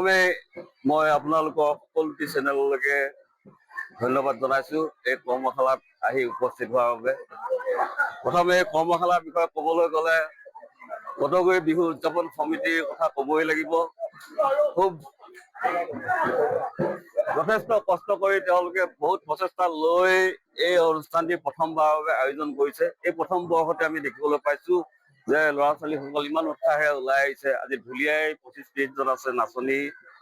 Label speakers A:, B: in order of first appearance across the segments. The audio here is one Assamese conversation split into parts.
A: প্ৰথমে মই আপোনালোকৰ সকলো চেনেললৈকে ধন্যবাদ জনাইছো এই কৰ্মশালাত আহি উপস্থিত হোৱাৰ বাবে। প্ৰথমে এই কৰ্মশালাৰ বিষয়ে ক'বলৈ গ'লে কটগুৰি বিহু উদযাপন সমিতিৰ কথা ক'বই লাগিব। খুব যথেষ্ট কষ্ট কৰি তেওঁলোকে বহুত প্ৰচেষ্টা লৈ এই অনুষ্ঠানটি প্ৰথমবাৰৰ বাবে আয়োজন কৰিছে। এই প্ৰথম বৰ্ষতে আমি দেখিবলৈ পাইছো যে ল'ৰা ছোৱালীসকল ইমান উৎসাহেৰে ওলাই আহিছে। আজি ঢুলীয়াই 25-30 জন আছে, নাচনী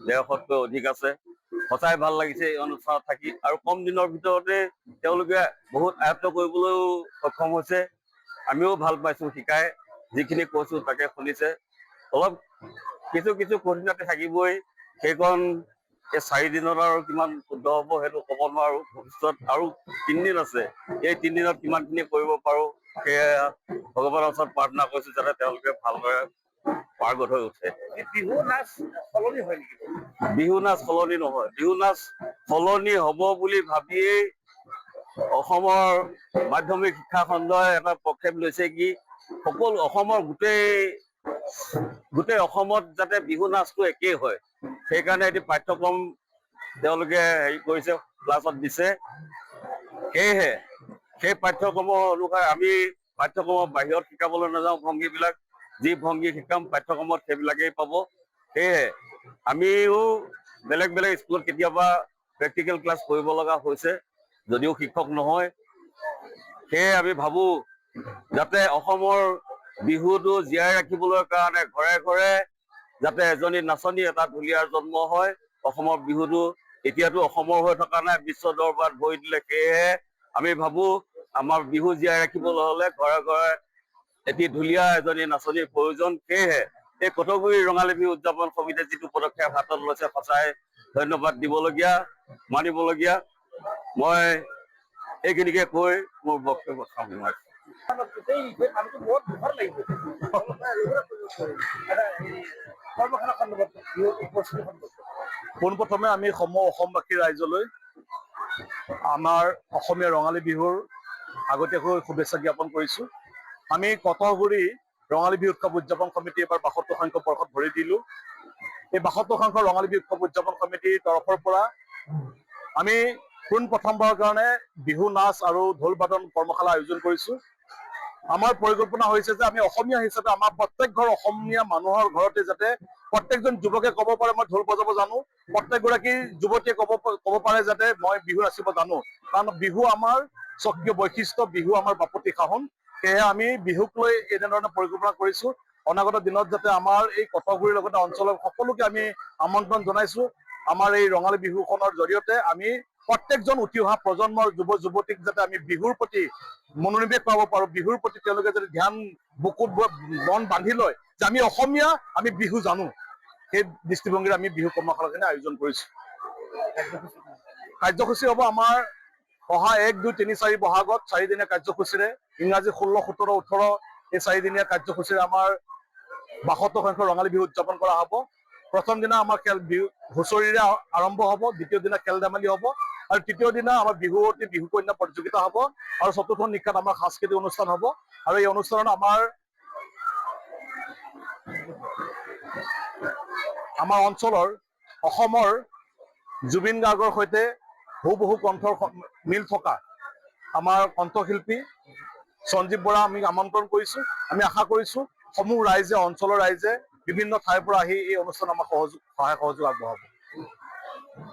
A: 150তকৈ অধিক আছে। সঁচাই ভাল লাগিছে এই অনুষ্ঠানত থাকি, আৰু কম দিনৰ ভিতৰতে তেওঁলোকে বহুত আয়ত্ব কৰিবলৈও সক্ষম হৈছে। আমিও ভাল পাইছো শিকাই, যিখিনি কৈছো তাকে শুনিছে। অলপ কিছু কঠিনতা থাকিবই, সেইখন এই 4 দিনত আৰু কিমান শুদ্ধ হ'ব সেইটো ক'ব নোৱাৰো। ভৱিষ্যত আৰু 3 দিন আছে, এই 3 দিনত কিমানখিনি কৰিব পাৰো সেয়া ভগৱানৰ ওচৰত প্ৰাৰ্থনা কৰিছো যাতে তেওঁলোকে ভালদৰে পাৰ্গত হৈ উঠে।
B: বিহু নাচ সলনি হয় নেকি?
A: বিহু নাচ সলনি নহয়, বিহু নাচ সলনি হ'ব বুলি ভাবিয়েই অসমৰ মাধ্যমিক শিক্ষা খণ্ডই এটা পদক্ষেপ লৈছে কি সকলো অসমৰ গোটেই অসমত যাতে বিহু নাচটো একেই হয়, সেইকাৰণে এটি পাঠ্যক্ৰম তেওঁলোকে হেৰি কৰিছে, ক্লাছত দিছে। সেয়েহে সেই পাঠ্যক্ৰমৰ অনুসাৰে আমি পাঠ্যক্ৰমৰ বাহিৰত শিকাবলৈ নাযাওঁ। ভংগীবিলাক যি ভংগী শিকাম পাঠ্যক্ৰমত সেইবিলাকেই পাব। সেয়েহে আমিও বেলেগ স্কুলত কেতিয়াবা প্ৰেক্টিকেল ক্লাছ কৰিব লগা হৈছে, যদিও শিক্ষক নহয়। সেয়ে আমি ভাবো যাতে অসমৰ বিহুটো জীয়াই ৰাখিবলৈ কাৰণে ঘৰে ঘৰে যাতে এজনী নাচনী এটা ঢুলীয়াৰ জন্ম হয়। অসমৰ বিহুটো এতিয়াতো অসমৰ হৈ থকা নাই, বিশ্ব দৰবাৰত ভৰি দিলে। সেয়েহে আমি ভাবো আমাৰ বিহু জীয়াই ৰাখিবলৈ হলে ঘৰে ঘৰে এটি ঢুলীয়া এজনী নাচনীৰ প্ৰয়োজন। সেয়েহে এই কটগুৰি ৰঙালী বিহু উদযাপন সমিতিয়ে যিটো পদক্ষেপ হাতত লৈছে সঁচাই ধন্যবাদ দিবলগীয়া, মানিবলগীয়া। মই এইখিনিকে কৈ মোৰ বক্তব্য সামৰিছো।
B: পোনপ্ৰথমে আমি অসমবাসী ৰাইজলৈ আমাৰ অসমীয়া ৰঙালী বিহুৰ আগতীয়াকৈ শুভেচ্ছা জ্ঞাপন কৰিছো। আমি কটগুৰি ৰঙালী বিহু উৎসৱ উদযাপন সমিতি এবাৰ 72 সংখ্যক বৰ্ষত ভৰি দিলো। এই 72 সংখ্যক ৰঙালী বিহু উৎসৱ উদযাপন সমিতিৰ তৰফৰ পৰা আমি প্ৰথমবাৰৰ কাৰণে বিহু নাচ আৰু ঢোল বাদন কৰ্মশালা আয়োজন কৰিছো। আমাৰ পৰিকল্পনা হৈছে যে আমি অসমীয়া হিচাপে আমাৰ প্ৰত্যেক ঘৰ অসমীয়া মানুহৰ ঘৰতে যাতে প্ৰত্যেকজন যুৱকে ক'ব পাৰে মই ঢোল বজাব জানো, প্ৰত্যেকগৰাকী যুৱতীয়ে ক'ব পাৰে যাতে মই বিহু নাচিব জানো। কাৰণ বিহু আমাৰ স্বকীয় বৈশিষ্ট্য, বিহু আমাৰ বাপতি সাহোন। সেয়েহে আমি বিহুক লৈ এনেধৰণে পৰিকল্পনা কৰিছো। অনাগত দিনত যাতে আমাৰ এই কটগুৰিৰ লগতে অঞ্চলৰ সকলোকে আমি আমন্ত্ৰণ জনাইছো। আমাৰ এই ৰঙালী বিহুখনৰ জৰিয়তে আমি প্ৰত্যেকজন উঠি অহা প্ৰজন্মৰ যুৱ যুৱতীক যাতে আমি বিহুৰ প্ৰতি মনোনিৱেশ কৰাব পাৰো, বিহুৰ প্ৰতি তেওঁলোকে যদি ধ্যান বুকুত মন বান্ধি লয় যে আমি অসমীয়া, আমি বিহু জানো, সেই দৃষ্টিভংগীৰে আমি বিহু কৰ্মশালাখিনি আয়োজন কৰিছো। কাৰ্যসূচী হ'ব আমাৰ অহা 1, 2, 3, 4 বহাগত 4 দিনীয়া কাৰ্যসূচীৰে, ইংৰাজী 16, 17, 18 এই 4 দিনীয়া কাৰ্যসূচীৰে আমাৰ 72 সংখ্যক ৰঙালী বিহু উদযাপন কৰা হ'ব। প্ৰথম দিনা আমাৰ বিহু হুঁচৰিৰে আৰম্ভ হ'ব, দ্বিতীয় দিনা খেল ধেমালি হ'ব, আৰু তৃতীয় দিনা আমাৰ বিহুৱতী বিহু কন্যা প্ৰতিযোগিতা হ'ব, আৰু চতুৰ্থ নিশাত আমাৰ সাংস্কৃতিক অনুষ্ঠান হ'ব। আৰু এই অনুষ্ঠানত আমাৰ অঞ্চলৰ অসমৰ জুবিন গাৰ্গৰ সৈতে হুবহু কণ্ঠৰ মিল থকা আমাৰ কণ্ঠশিল্পী সঞ্জীৱ বৰা আমি আমন্ত্ৰণ কৰিছো। আমি আশা কৰিছো সমূহ ৰাইজে, অঞ্চলৰ ৰাইজে বিভিন্ন ঠাইৰ পৰা আহি এই অনুষ্ঠানত আমাক সহায় সহযোগ আগবঢ়াব।